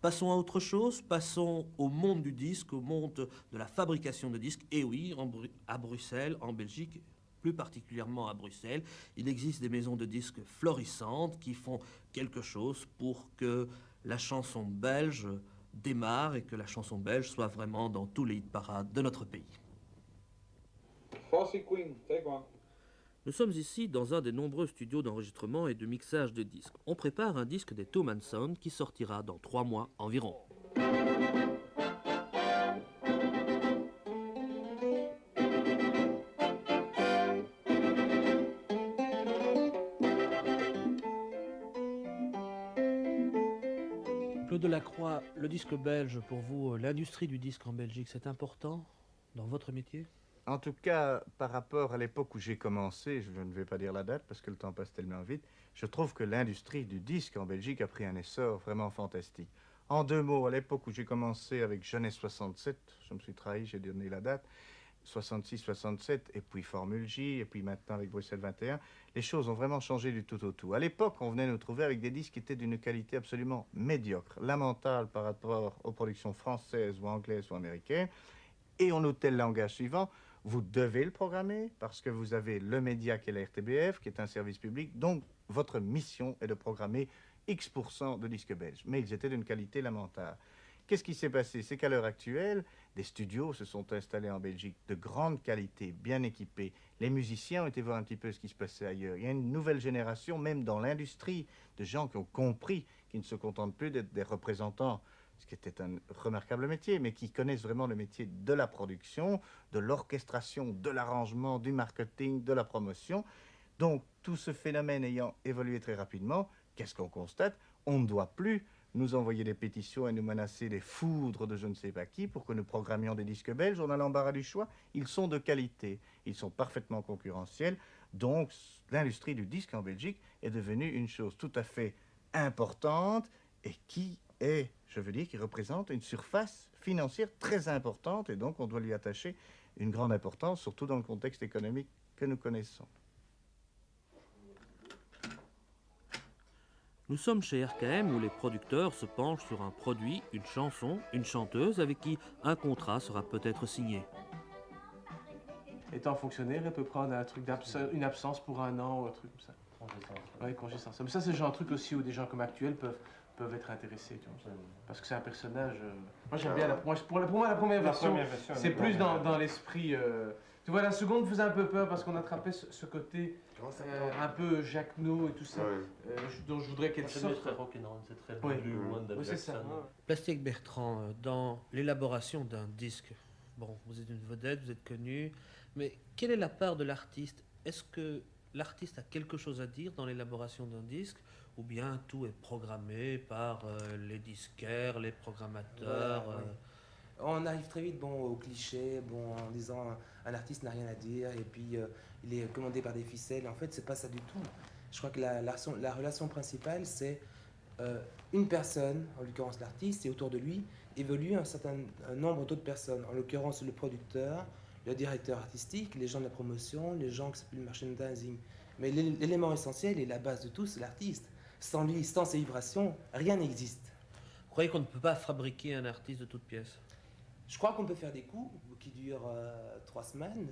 Passons à autre chose, passons au monde du disque, au monde de la fabrication de disques. Et oui, à Bruxelles, en Belgique, plus particulièrement à Bruxelles, il existe des maisons de disques florissantes qui font quelque chose pour que la chanson belge démarre et que la chanson belge soit vraiment dans tous les hit parades de notre pays. Fossy Queen, take one. Nous sommes ici dans un des nombreux studios d'enregistrement et de mixage de disques. On prépare un disque des Thomann Sound qui sortira dans 3 mois environ. Claude Delacroix, le disque belge, pour vous, l'industrie du disque en Belgique, c'est important dans votre métier? En tout cas, par rapport à l'époque où j'ai commencé, je ne vais pas dire la date parce que le temps passe tellement vite, je trouve que l'industrie du disque en Belgique a pris un essor vraiment fantastique. En 2 mots, à l'époque où j'ai commencé avec Jeunesse 67, je me suis trahi, j'ai donné la date, 66, 67, et puis Formule J, et puis maintenant avec Bruxelles 21, les choses ont vraiment changé du tout au tout. À l'époque, on venait nous trouver avec des disques qui étaient d'une qualité absolument médiocre, lamentable par rapport aux productions françaises ou anglaises ou américaines, et on notait le langage suivant: vous devez le programmer parce que vous avez le média qui est la RTBF, qui est un service public, donc votre mission est de programmer X% de disques belges. Mais ils étaient d'une qualité lamentable. Qu'est-ce qui s'est passé? C'est qu'à l'heure actuelle, des studios se sont installés en Belgique de grande qualité, bien équipés. Les musiciens ont été voir un petit peu ce qui se passait ailleurs. Il y a une nouvelle génération, même dans l'industrie, de gens qui ont compris, qui ne se contentent plus d'être des représentants, ce qui était un remarquable métier, mais qui connaissent vraiment le métier de la production, de l'orchestration, de l'arrangement, du marketing, de la promotion. Donc, tout ce phénomène ayant évolué très rapidement, qu'est-ce qu'on constate? On ne doit plus nous envoyer des pétitions et nous menacer des foudres de je ne sais pas qui pour que nous programmions des disques belges. On a l'embarras du choix. Ils sont de qualité, ils sont parfaitement concurrentiels. Donc, l'industrie du disque en Belgique est devenue une chose tout à fait importante et qui est, je veux dire, qui représente une surface financière très importante, et donc on doit lui attacher une grande importance, surtout dans le contexte économique que nous connaissons. Nous sommes chez RKM où les producteurs se penchent sur un produit, une chanson, une chanteuse avec qui un contrat sera peut-être signé. Étant fonctionnaire, elle peut prendre un truc une absence pour 1 an ou un truc comme ça. Oui, congé sans solde. Mais ça, c'est le genre de truc aussi où des gens comme Actuel peuvent être intéressés. Tu vois. Parce que c'est un personnage... Moi, j'aime bien... Pour moi, la première version, c'est plus dans l'esprit... Tu vois, la seconde faisait un peu peur parce qu'on attrapait ce côté un peu Jacques No et tout ça, dont je voudrais qu'elle sorte. C'est très rock'n'roll, c'est très Blue One Oui, c'est ça. Plastique Bertrand, dans l'élaboration d'un disque, bon, vous êtes une vedette, vous êtes connu, mais quelle est la part de l'artiste? Est-ce que l'artiste a quelque chose à dire dans l'élaboration d'un disque, ou bien tout est programmé par les disquaires, les programmateurs? Voilà, oui. On arrive très vite au cliché, en disant un artiste n'a rien à dire et puis il est commandé par des ficelles. En fait, c'est pas ça du tout. Je crois que la relation principale, c'est une personne, en l'occurrence l'artiste, et autour de lui évolue un nombre d'autres personnes, en l'occurrence le producteur, le directeur artistique, les gens de la promotion, les gens qui s'appellent le merchandising. Mais l'élément essentiel et la base de tout, c'est l'artiste. Sans lui, sans ses vibrations, rien n'existe. Vous croyez qu'on ne peut pas fabriquer un artiste de toutes pièces? Je crois qu'on peut faire des coups qui durent 3 semaines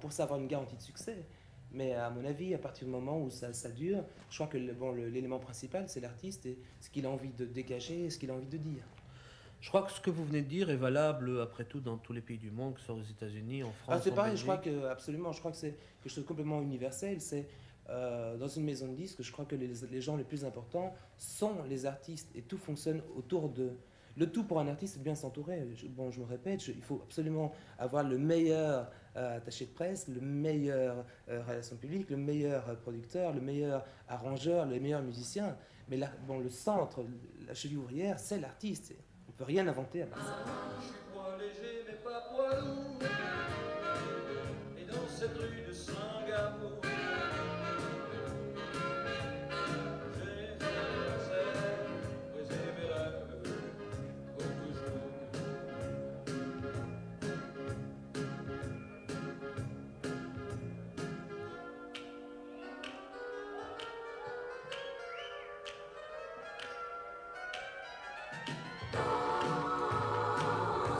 pour savoir une garantie de succès. Mais à mon avis, à partir du moment où ça dure, je crois que l'élément principal, c'est l'artiste et ce qu'il a envie de dégager et ce qu'il a envie de dire. Je crois que ce que vous venez de dire est valable, après tout, dans tous les pays du monde, que ce soit aux États-Unis, en France, C'est en pareil, Belgique. Je crois que c'est quelque chose de complètement universel. C'est dans une maison de disques, je crois que les gens les plus importants sont les artistes et tout fonctionne autour d'eux. Le tout pour un artiste, c'est bien s'entourer. Je me répète, il faut absolument avoir le meilleur attaché de presse, le meilleur relation publique, le meilleur producteur, le meilleur arrangeur, le meilleur musicien. Mais le centre, la cheville ouvrière, c'est l'artiste. On ne peut rien inventer à part ça. Je suis poids léger, mais pas poids lourd. Et dans cette rue de Singapour, Dans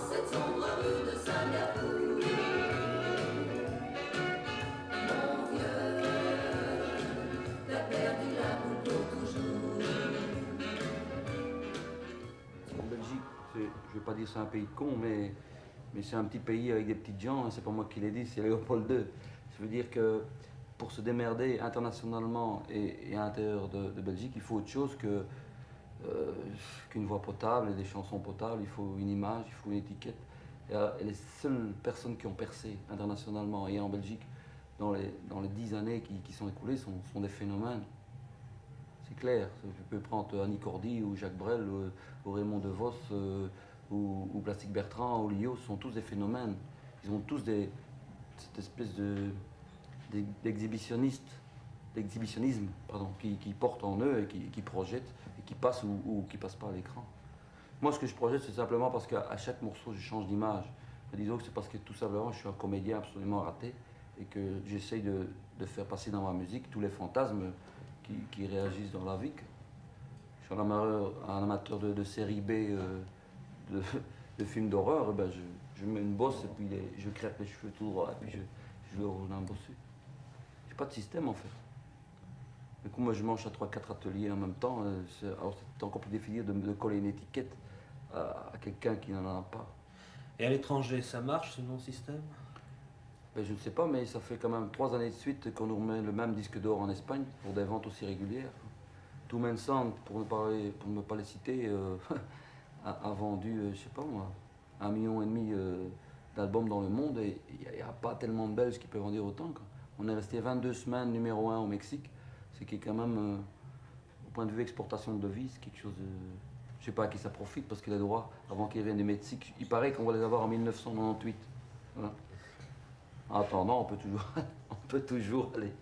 cette sombre rue de Singapour, mon vieux, t'as perdu la boule pour toujours. En Belgique, je vais pas dire c'est un pays de cons, mais c'est un petit pays avec des petites gens, hein, c'est pas moi qui l'ai dit, c'est Léopold II. Ça veut dire que pour se démerder internationalement et à l'intérieur de Belgique, il faut autre chose qu'une voix potable et des chansons potables, il faut une image, il faut une étiquette. Et les seules personnes qui ont percé internationalement et en Belgique dans les 10 années qui sont écoulées sont des phénomènes. C'est clair, je peux prendre Annie Cordy ou Jacques Brel ou Raymond DeVos ou Plastic Bertrand ou Lio, ce sont tous des phénomènes. Ils ont tous cette espèce d'exhibitionnisme qui portent en eux et qui projettent et qui passent ou qui passent pas à l'écran. Moi, ce que je projette, c'est simplement parce qu'à chaque morceau, je change d'image. Disons que c'est parce que tout simplement, je suis un comédien absolument raté et que j'essaye de faire passer dans ma musique tous les fantasmes qui réagissent dans la vie. Je suis un amateur de série B, de films d'horreur, ben je mets une bosse et puis je crêpe les cheveux tout droit et puis je le roule un bossu. J'ai pas de système en fait. Du coup, moi je mange à 3-4 ateliers en même temps. C'est encore plus difficile de coller une étiquette à quelqu'un qui n'en a pas. Et à l'étranger, ça marche ce non-système? Ben, je ne sais pas, mais ça fait quand même 3 années de suite qu'on nous remet le même disque d'or en Espagne pour des ventes aussi régulières. Two Men Sound, pour ne pas les citer, a vendu, je sais pas moi, 1,5 million d'albums dans le monde et il n'y a pas tellement de Belges qui peuvent en dire autant, quoi. On est resté 22 semaines numéro 1 au Mexique, ce qui est quand même, au point de vue exportation de devises, quelque chose de... Je sais pas à qui ça profite parce que les droits, avant qu'ils viennent du Mexique, il paraît qu'on va les avoir en 1998. Voilà. En attendant, on peut toujours aller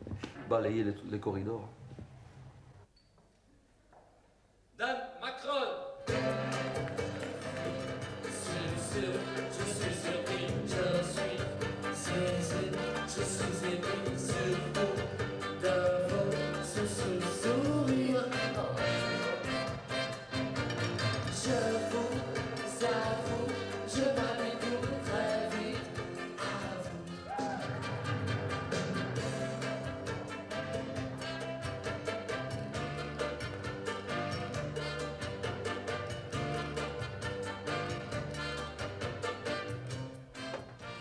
balayer les corridors. Dan Macron. Je suis surpris, je suis ému sur vous, de ce sourire. Je vous avoue, je m'habitue très vite à vous.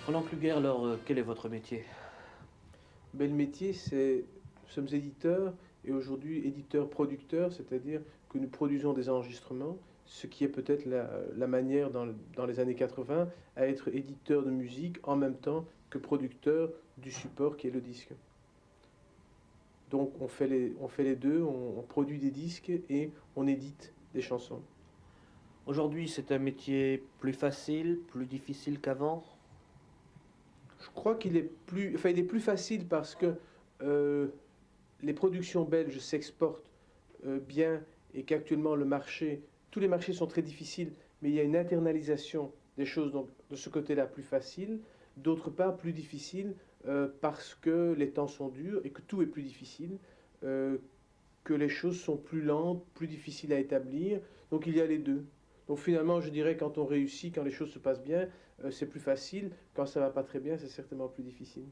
Roland Kluger, alors, quel est votre métier? Ben, le métier, nous sommes éditeurs, et aujourd'hui éditeurs-producteurs, c'est-à-dire que nous produisons des enregistrements, ce qui est peut-être la manière dans les années 80 à être éditeur de musique en même temps que producteur du support qui est le disque. Donc on fait les deux, on produit des disques et on édite des chansons. Aujourd'hui, c'est un métier plus facile, plus difficile qu'avant? Je crois qu'il est il est plus facile parce que les productions belges s'exportent bien et qu'actuellement tous les marchés sont très difficiles, mais il y a une internalisation des choses, donc de ce côté-là plus facile. D'autre part, plus difficile parce que les temps sont durs et que tout est plus difficile, que les choses sont plus lentes, plus difficiles à établir. Donc il y a les deux. Donc finalement, je dirais quand on réussit, quand les choses se passent bien, c'est plus facile. Quand ça va pas très bien, c'est certainement plus difficile.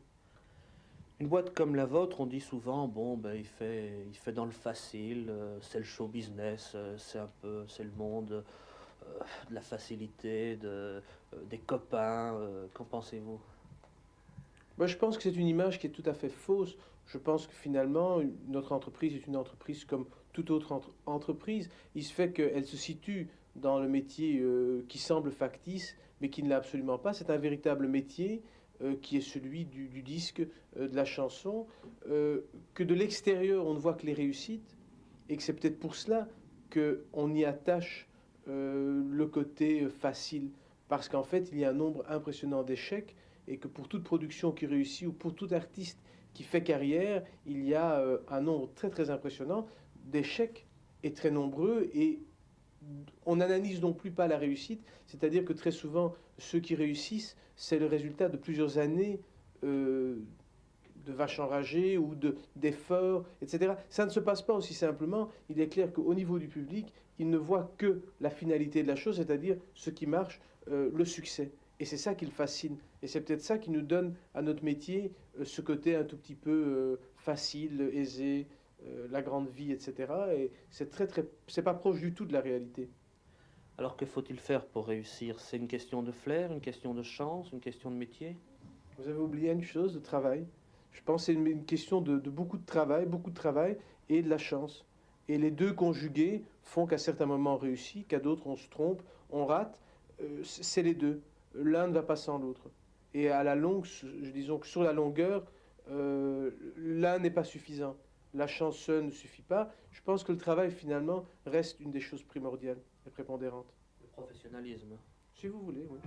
Une boîte comme la vôtre, on dit souvent, bon, ben, il fait dans le facile, c'est le show business, c'est le monde de la facilité, des copains. Qu'en pensez-vous? Moi, je pense que c'est une image qui est tout à fait fausse. Je pense que finalement, notre entreprise est une entreprise comme toute autre entreprise. Il se fait qu'elle se situe dans le métier qui semble factice, mais qui ne l'est absolument pas. C'est un véritable métier qui est celui du disque, de la chanson, que de l'extérieur, on ne voit que les réussites, et que c'est peut-être pour cela qu'on y attache le côté facile. Parce qu'en fait, il y a un nombre impressionnant d'échecs, et que pour toute production qui réussit, ou pour tout artiste qui fait carrière, il y a un nombre très très impressionnant d'échecs, et très nombreux, et on n'analyse non plus pas la réussite, c'est-à-dire que très souvent, ceux qui réussissent, c'est le résultat de plusieurs années vaches enragées ou d'efforts, etc. Ça ne se passe pas aussi simplement. Il est clair qu'au niveau du public, il ne voit que la finalité de la chose, c'est-à-dire ce qui marche, le succès. Et c'est ça qui le fascine. Et c'est peut-être ça qui nous donne à notre métier ce côté un tout petit peu facile, aisé, la grande vie, etc. Et c'est pas proche du tout de la réalité. Alors que faut-il faire pour réussir? C'est une question de flair, une question de chance, une question de métier? Vous avez oublié une chose, de travail. Je pense que c'est une question de beaucoup de travail et de la chance. Et les deux conjugués font qu'à certains moments on réussit, qu'à d'autres on se trompe, on rate. C'est les deux. L'un ne va pas sans l'autre. Et à la longue, disons que sur la longueur, l'un n'est pas suffisant. La chance seule ne suffit pas. Je pense que le travail, finalement, reste une des choses primordiales et prépondérantes. Le professionnalisme. Si vous voulez, oui.